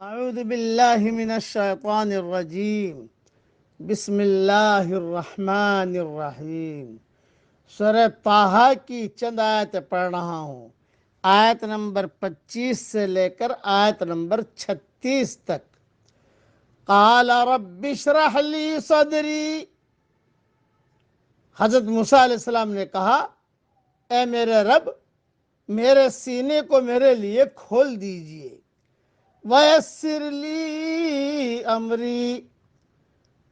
اعوذ باللہ من الشیطان الرجیم بسم اللہ الرحمن الرحیم۔ سورہ طٰہٰ کی چند آیت پڑھ رہا ہوں، آیت نمبر 25 سے لے کر آیت نمبر 36 تک۔ قال رب اشرح لی صدری، حضرت موسیٰ علیہ السلام نے کہا اے میرے رب، میرے سینے کو میرے لیے کھول دیجئے۔ وَيَسِّرْ لِي أَمْرِي،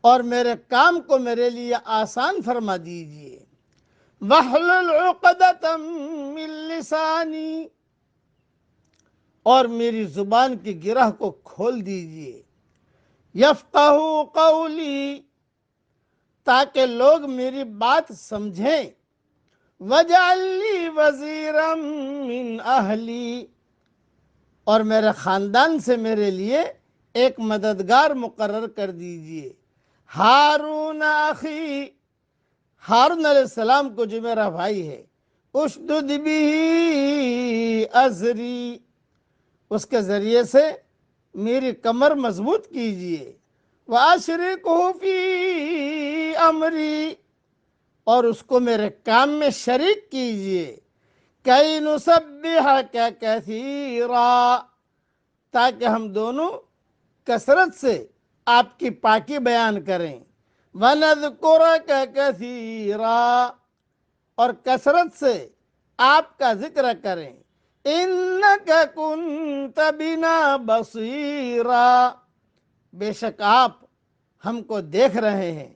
اور میرے کام کو میرے لیے آسان فرما دیجئے۔ وَاحْلُلْ عُقْدَةً مِّن لِّسَانِي، اور میری زبان کی گرہ کو کھول دیجئے۔ یفقہوا قولی، تاکہ لوگ میری بات سمجھیں۔ وَاجْعَل لِّی وَزِيرًا مِّنْ أَهْلِي، اور میرے خاندان سے میرے لیے ایک مددگار مقرر کر دیجئے۔ ہارون اخی، ہارون علیہ السلام کو جو میرا بھائی ہے۔ اشدد بہ ازری، اس کے ذریعے سے میری کمر مضبوط کیجئے۔ واشرکہ فی امری، اور اس کو میرے کام میں شریک کیجئے۔ کی نسبحک کثیرا، تاکہ ہم دونوں کثرت سے آپ کی پاکی بیان کریں۔ وَنَذْكُرَكَ كَثِيرًا، اور کثرت سے آپ کا ذکر کریں۔ إِنَّكَ كُنْتَ بِنَا بَصِيرًا، بے شک آپ ہم کو دیکھ رہے ہیں۔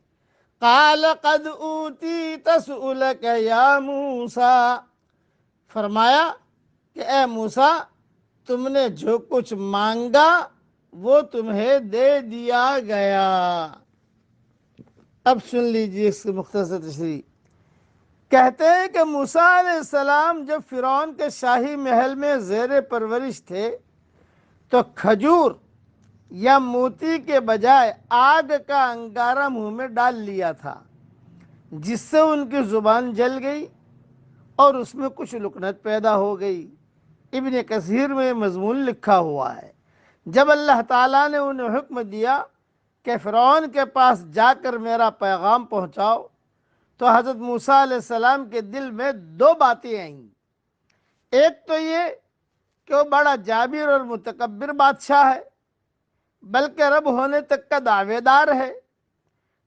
قَالَ قَدْ أُوتِيتَ سُؤْلَكَ يَا مُوسَىٰ، فرمایا کہ اے موسیٰ، تم نے جو کچھ مانگا وہ تمہیں دے دیا گیا۔ اب سن لیجیے اس کی مختصر تشریح۔ کہتے ہیں کہ موسیٰ علیہ السلام جب فرعون کے شاہی محل میں زیر پرورش تھے تو کھجور یا موتی کے بجائے آگ کا انگارہ منہ میں ڈال لیا تھا، جس سے ان کی زبان جل گئی اور اس میں کچھ لکنت پیدا ہو گئی۔ ابن کثیر میں یہ مضمون لکھا ہوا ہے۔ جب اللہ تعالیٰ نے انہیں حکم دیا کہ فرعون کے پاس جا کر میرا پیغام پہنچاؤ، تو حضرت موسیٰ علیہ السلام کے دل میں دو باتیں آئیں۔ ایک تو یہ کہ وہ بڑا جابر اور متکبر بادشاہ ہے، بلکہ رب ہونے تک کا دعوے دار ہے۔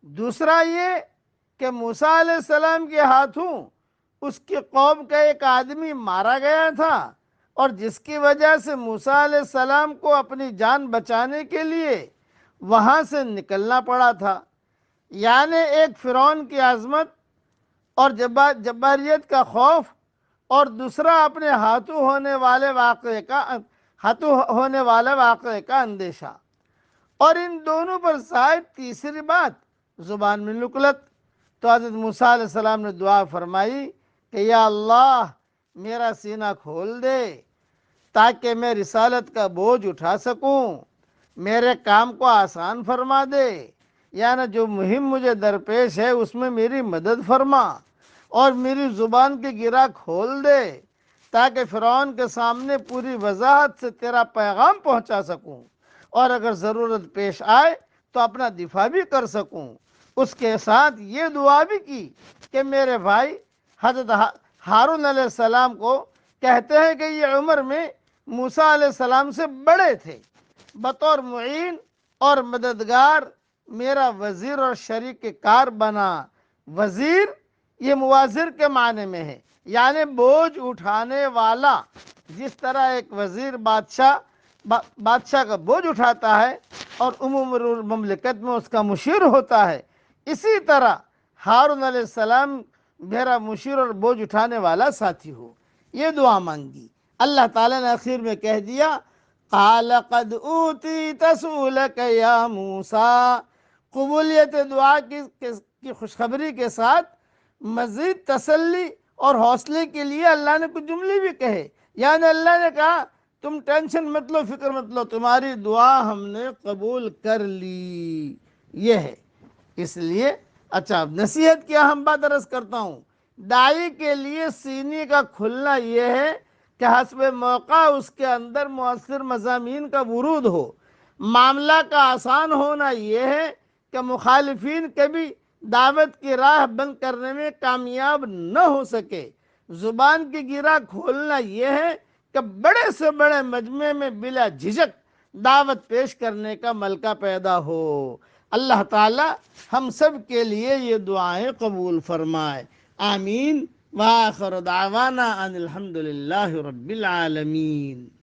دوسرا یہ کہ موسیٰ علیہ السلام کے ہاتھوں اس کی قوم کا ایک آدمی مارا گیا تھا، اور جس کی وجہ سے موسیٰ علیہ السلام کو اپنی جان بچانے کے لیے وہاں سے نکلنا پڑا تھا۔ یعنی ایک فرعون کی عظمت اور جباریت کا خوف، اور دوسرا اپنے ہاتھوں ہونے والے واقعے کا اندیشہ، اور ان دونوں پر زائد تیسری بات زبان میں نکلت۔ تو حضرت موسیٰ علیہ السلام نے دعا فرمائی کہ یا اللہ، میرا سینہ کھول دے تاکہ میں رسالت کا بوجھ اٹھا سکوں، میرے کام کو آسان فرما دے، یعنی جو مہم مجھے درپیش ہے اس میں میری مدد فرما، اور میری زبان کی گرہ کھول دے تاکہ فرعون کے سامنے پوری وضاحت سے تیرا پیغام پہنچا سکوں، اور اگر ضرورت پیش آئے تو اپنا دفاع بھی کر سکوں۔ اس کے ساتھ یہ دعا بھی کی کہ میرے بھائی حضرت ہارون علیہ السلام کو کہتے ہیں کہ یہ عمر میں موسیٰ علیہ السلام سے بڑے تھے، بطور معین اور مددگار میرا وزیر اور شریک کار بنا۔ وزیر یہ موازر کے معنی میں ہے، یعنی بوجھ اٹھانے والا۔ جس طرح ایک وزیر بادشاہ کا بوجھ اٹھاتا ہے اور عموم مملکت میں اس کا مشیر ہوتا ہے، اسی طرح ہارون علیہ السلام میرا مشیر اور بوجھ اٹھانے والا ساتھی ہو۔ یہ دعا مانگی۔ اللہ تعالیٰ نے آخر میں کہہ دیا قال قد اوتیت سؤلک یا موسیٰ۔ قبولیت دعا کی خوشخبری کے ساتھ مزید تسلی اور حوصلے کے لیے اللہ نے کچھ جملے بھی کہے، یعنی اللہ نے کہا تم ٹینشن مت لو، فکر مت لو، تمہاری دعا ہم نے قبول کر لی۔ یہ ہے اس لیے اچھا نصیحت کی اہم بات عرض کرتا ہوں۔ داعی کے لیے سینے کا کھلنا یہ ہے کہ حسب موقع اس کے اندر مؤثر مضامین کا ورود ہو، معاملہ کا آسان ہونا یہ ہے کہ مخالفین کبھی دعوت کی راہ بند کرنے میں کامیاب نہ ہو سکے۔ زبان کی گرہ کھولنا یہ ہے کہ بڑے سے بڑے مجمع میں بلا جھجک دعوت پیش کرنے کا ملکہ پیدا ہو۔ اللہ تعالی ہم سب کے لیے یہ دعائیں قبول فرمائے، آمین۔ وآخر دعوانا ان الحمد للہ رب العالمین۔